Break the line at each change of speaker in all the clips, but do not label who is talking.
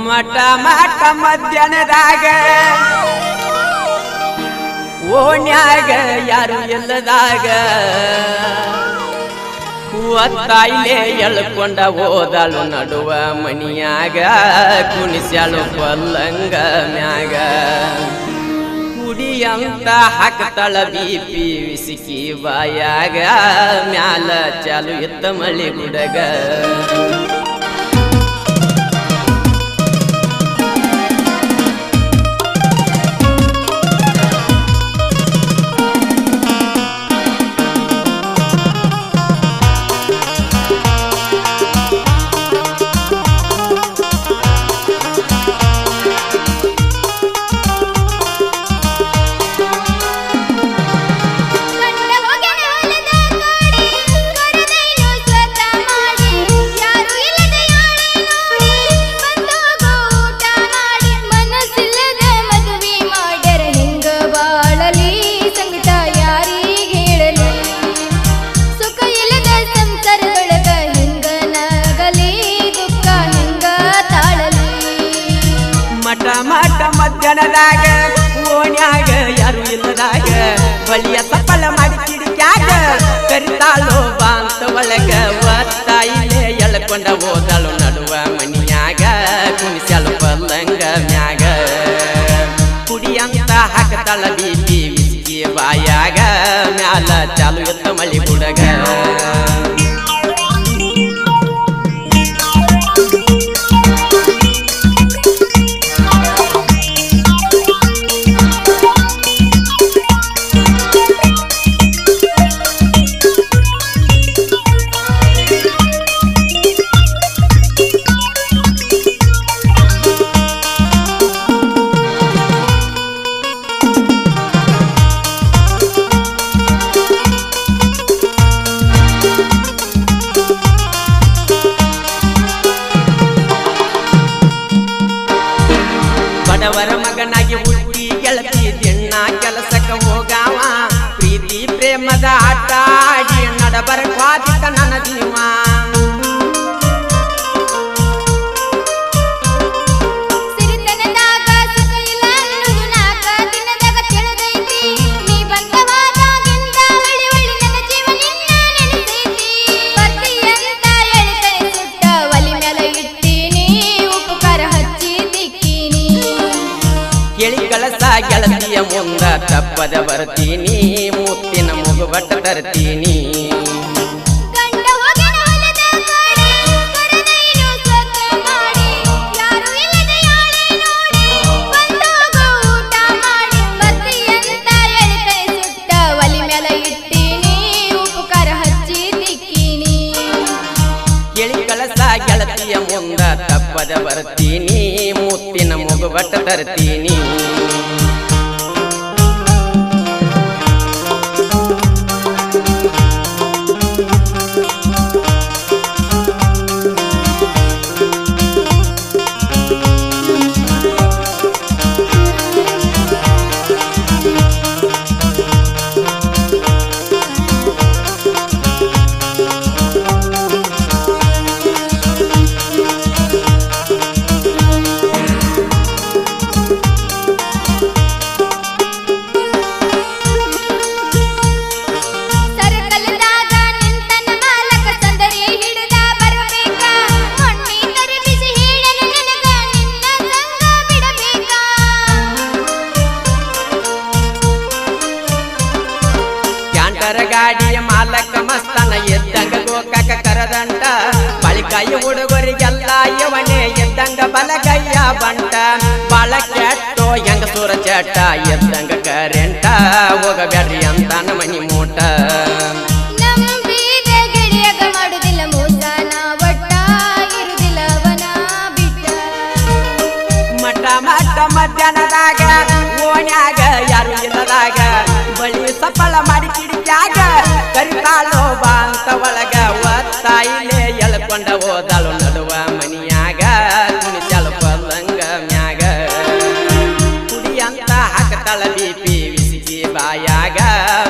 ಮಠ ಮಠ ಮಧ್ಯಾಹ್ನದಾಗ ಓಣ್ಯಾಗ ಯಾರು ಇಲ್ಲದಾಗ ತಾಯಿಲೆ ಎಳ್ಕೊಂಡ ಹೋದಳು ನಡುವ ಮನಿಯಾಗ ಕುಣಿಸ್ಯಾಳು ಪಲ್ಲಂಗ ಮ್ಯಾಗ ಕುಡಿಯಂತ ಹಾಕ್ತಾಳ ಬಿಪಿ ವಿಸಿಕಿ ಬಾಯಾಗ ಮ್ಯಾಲ ಚಾಲು ಇತ್ತ ಮಳಿ ಗುಡಗ ಮಧ್ಯಾಹ್ನದಾಗ ಓಣ್ಯಾಗ ಯಾರು ಇಲ್ಲದಾಗ ಬಳಿಯ ಸಫಲ ಮಾಡಿ ಕಿಡಿಕ್ಯಾಗ ಕರಿತಾಳು ಬಾಂತ ಒಳಗ ತಾಯಿಲೆ ಎಳ್ಕೊಂಡ ಹೋದಳು ನಡುವ ಮನಿಯಾಗ ಕುಣಿಸ್ಯಾಳು ಪಲ್ಲಂಗ ಮ್ಯಾಗ ಕುಡಿಯಂತ ಹಾಕ್ತಾಳ ಬಿಪಿ ವಿಸ್ಕಿ ಬಾಯಾಗ ಮ್ಯಾಲ ಚಾಲು ಎತ್ತ ಮಳಿ ಗುಡಗ ಬಡವರ ಮಗನಾಗಿ ಹುಟ್ಟಿ ಗೆಳತಿ ದಿಣ್ಣ ಕೆಲಸಕ್ಕ ಹೋಗಾವ ಪ್ರೀತಿ ಪ್ರೇಮದ ಆಟ ಆಡಿ ನಡಬರ ಕ್ವಾದಿತ ನನ್ನ ಜೀವ ಗೆಳತಿಯ ಮುಂದ ತಪ್ಪದ ಬರ್ತೀನಿ ಮುತ್ತಿನ ಮುಗುಬಟ್ಟ ತರ್ತೀನಿ ಗೆಳತಿಯ ಮುಂದ ತಪ್ಪದ ಬರ್ತೀನಿ ಮುತ್ತಿನ ಮುಗುಬಟ್ಟ ತರ್ತೀನಿ ಗಾಡಿಯ ಮಾಲಕ ಮಸ್ತನ ಎದ್ದಂಗ ಗೋಕಾಕ ಕರದಂಟ ಬಳಿಕಾಯಿ ಹುಡುಗರಿಗೆಲ್ಲ ಯವನೆ ಎದ್ದಂಗ ಬಲಗಯ್ಯ ಬಂಟ ಬಾಳ ಕೆಟ್ಟೋ ಹೆಂಗ ಸೂರ ಚಟ ಎದ್ದಂಗ ಕರೆಂಟ ಹೋಗಬ್ಯಾಡ್ರಿ ಅಂತ ಮನಿ ಮೂಟ ಮಠ ಮಠ ಮಧ್ಯಾಹ್ನದಾಗ ಓಣ್ಯಾಗ ಯಾರು ಇಲ್ಲದಾಗ ಬಳಿ ಸಫಲ ಮಾಡಿ ಕಿಡಿಕ್ಯಾಗ ಕರಿತಾಳು ಬಾಂತ ಒಳಗ ತಾಯಿಲೆ ಎಳ್ಕೊಂಡ ಹೋದಳು ನಡುವ ಮನಿಯಾಗ ಕುಣಿಸ್ಯಾಳು ಪಲ್ಲಂಗ ಮ್ಯಾಗ ಕುಡಿಯಂತ ಹಾಕ್ತಾಳ ಬಿಪಿ ವಿಸಿಕಿ ಬಾಯಾಗ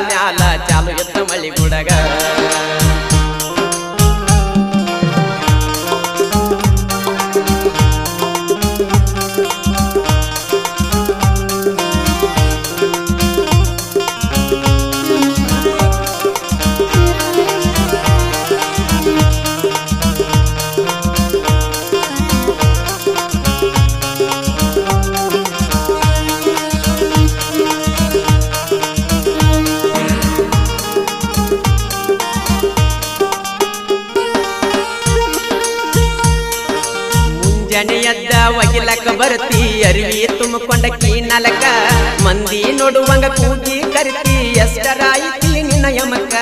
ಮ್ಯಾಲ ಚಾಲು ಎತ್ತ ಮಳಿ ಗುಡಗ ಮುಂಜಾನೆ ಎದ್ದ ಒಗಿಲಕ್ಕ ಬರ್ತಿ ಅರಿವಿ ತುಂಬಿಕೊಂಡ ಕೀನಲಕ ಮಂದಿ ನೋಡುವಂಗ ಕೂಗಿ ಕರಿತಿ ಎಷ್ಟರಾಯಿತಿ ನಿನ್ನ ಯಮಕ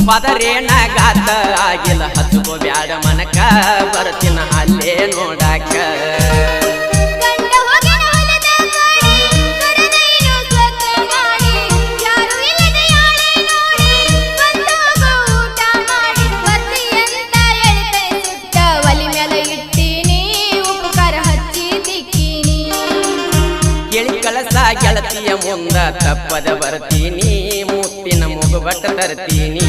ಪದರೇನ ಗಾತ ಆಗಿಲ್ಲ ಹಚ್ಚುಕೋ ಬ್ಯಾಡ ಮನಕ ಬರ್ತಿನ ಅಲ್ಲೇ ನೋಡಾಕ ಕೇಳಿ ಕಳಸ ಗೆಳತಿಯ ಮುಂದ ತಪ್ಪದ ಬರ್ತೀನಿ ಮುತ್ತಿನ ಮುಗುಬಟ್ಟ ತರ್ತೀನಿ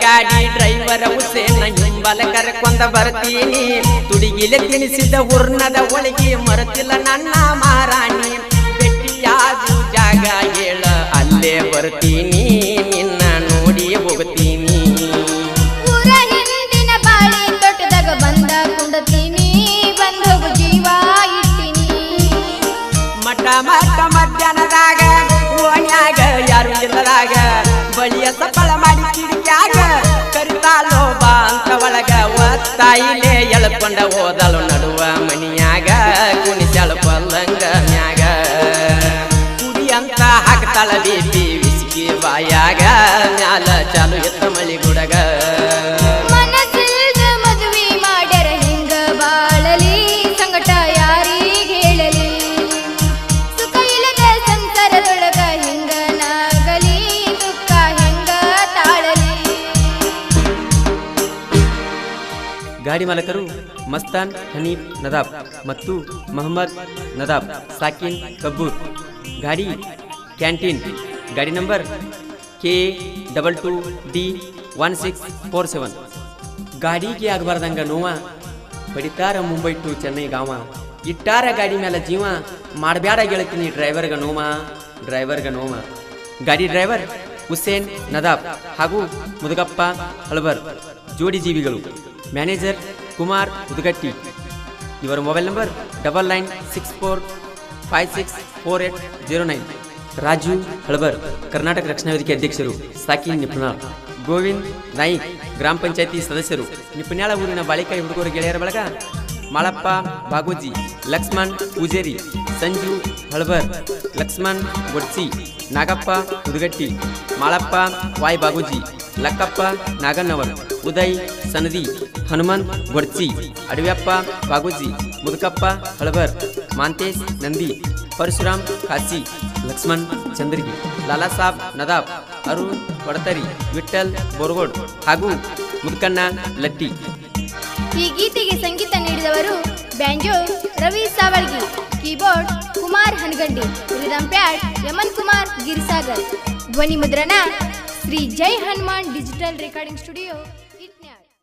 ಗಾಡಿ ಡ್ರೈವರ ಹುಸೇನ ಹಿಂಬಲ ಕರ್ಕೊಂಡ ಬರ್ತೀನಿ ತುಡಿಗಿಲೆ ತಿನಿಸಿದ ಉರ್ನದ ಒಳಗೆ ಮರತಿಲ್ಲ ನನ್ನ ಮಾರಾಣಿ ಬೆಟ್ಟಿಯಾದು ಜಾಗ ಹೇಳ ಅಲ್ಲೇ ಬರ್ತೀನಿ ನಿನ್ನ ನೋಡಿ ಹೋಗ್ತೀನಿ
ಊರ ಹಿಂದಿನ ಬಾಳಿ ತೋಟದಾಗ ಬಂದ ಕುಂಡತೀನಿ ಬಂದ ಹೋಗು ಜೀವ ಇಟ್ಟಿನಿ
ಮಠ ಮಠ ಮಧ್ಯಾಹ್ನದಾಗ ಓಣ್ಯಾಗ ಯಾರು ಇಲ್ಲದಾಗ ಬಳಿಯ ಸಫಲ ಮಾಡಿ ಕಿಡಿಕ್ಯಾಗ ಕರಿತಾಲೋ ಬಾ ಅಂತ ಒಳಗ ಒತ್ತಾಯಿಲೆ ಎಳ್ಕೊಂಡ ಹೋದಳು ನಡುವ ಮನಿಯಾಗ ಕುಣಿಸಳ ಪಲ್ಲಂಗ ಮ್ಯಾಗ ಕುಡಿ ಅಂತ ಹಾಕ್ತಾಳ ಬೇಬಿ ವಿಸ್ಕಿ ಬಾಯಾಗ ಮ್ಯಾಲ ಚಾಲು ಎತ್ತ ಮಳಿ ಗುಡಗ
ಮನಸ್ಸಿಲ್ದ ಮದುವೆ ಮಾಡ್ಯಾರ ಹೆಂಗ ಬಾಳಲಿ ಸಂಗಟ ಯಾರಿಗೆ ಹೇಳಲಿ ಸುಖ ಇಲ್ಲದ ಸಂಸಾರದೊಳಗ ಹೆಂಗ ನಾಗಲಿ ದುಃಖ ಹೆಂಗ ತಾಳಲಿ
ಗಾಡಿ ಮಾಲಕರು ಮಸ್ತಾನ್ ಹನೀಫ್ ನದಾಬ್ ಮತ್ತು ಮೊಹಮ್ಮದ್ ನದಾಬ್ ಸಾಕಿನ್ ಕಬ್ಬೂರ್ ಗಾಡಿ ಕ್ಯಾಂಟೀನ್ ಗಾಡಿ ನಂಬರ್ K22D1647 ಗಾಡಿಗೆ ಆಗಬಾರ್ದಂಗ ನೋವ ಬಡಿತಾರ ಮುಂಬೈ ಟು ಚೆನ್ನೈ ಗಾವ ಇಟ್ಟಾರ ಗಾಡಿ ಮೇಲೆ ಜೀವ ಮಾಡಬ್ಯಾಡ ಗೆಳತೀನಿ ಡ್ರೈವರ್ಗ ನೋವ ಗಾಡಿ ಡ್ರೈವರ್ ಹುಸೇನ್ ನದಾಬ್ ಹಾಗೂ ಮುದುಗಪ್ಪ ಹಳಬರ್ ಜೋಡಿ ಜೀವಿಗಳು ಮ್ಯಾನೇಜರ್ ಕುಮಾರ್ ಉದಗಟ್ಟಿ ಇವರ ಮೊಬೈಲ್ ನಂಬರ್ 9964564809 ರಾಜು ಹಳಬರ್ ಕರ್ನಾಟಕ ರಕ್ಷಣಾ ವೇದಿಕೆ ಅಧ್ಯಕ್ಷರು ಸಾಕಿನ್ ನಿಪುಣಾಳ್ ಗೋವಿಂದ್ ನಾಯ್ಕ್ ಗ್ರಾಮ ಪಂಚಾಯತಿ ಸದಸ್ಯರು ನಿಪುಣ್ಯಾಳ ಊರಿನ ಬಾಳಿಕಾಯಿ ಹುಡುಗರು ಗೆಳೆಯರ ಬಳಗ ಮಾಳಪ್ಪ ಬಾಗೋಜಿ ಲಕ್ಷ್ಮಣ್ ಪೂಜೇರಿ ಸಂಜು ಹಳಬರ್ ಲಕ್ಷ್ಮಣ್ ಗೊಡ್ಸಿ ನಾಗಪ್ಪ ಉದಗಟ್ಟಿ ಮಾಳಪ್ಪ ವಾಯ್ ಬಾಗೋಜಿ ಲಕ್ಕಪ್ಪ ನಾಗನ್ನವರ್ ಉದಯ್ ಸನದಿ ಹನುಮಂತ್ ಗೊಡ್ಸಿ ಅಡವ್ಯಪ್ಪ ಬಾಗೋಜಿ ಮುದುಕಪ್ಪ ಹಳಬರ್ ಮಾಂತೇಶ್ ನಂದಿ ಪರಶುರಾಮ್ ಕಾಸಿ ಲಕ್ಷ್ಮಣ್ ಚಂದ್ರಗಿ ಲಾಲಾ ಸಾಬ್ ನದಾಬ್ ಅರುಣ್ ವಡತರಿ ವಿಠಲ್ ಬೋರ್ಗೋಡ್ ಹಾಗೂ ಮುದುಕಣ್ಣ ಲಟ್ಟಿ.
ಈ ಗೀತೆಗೆ ಸಂಗೀತ ನೀಡಿದವರು banjo Ravi Savalgi, keyboard Kumar Hanagandi, rhythm pad Yaman Kumar Girisagar, ಧ್ವನಿ ಮುದ್ರಣ Shri Jai Hanuman digital recording studio.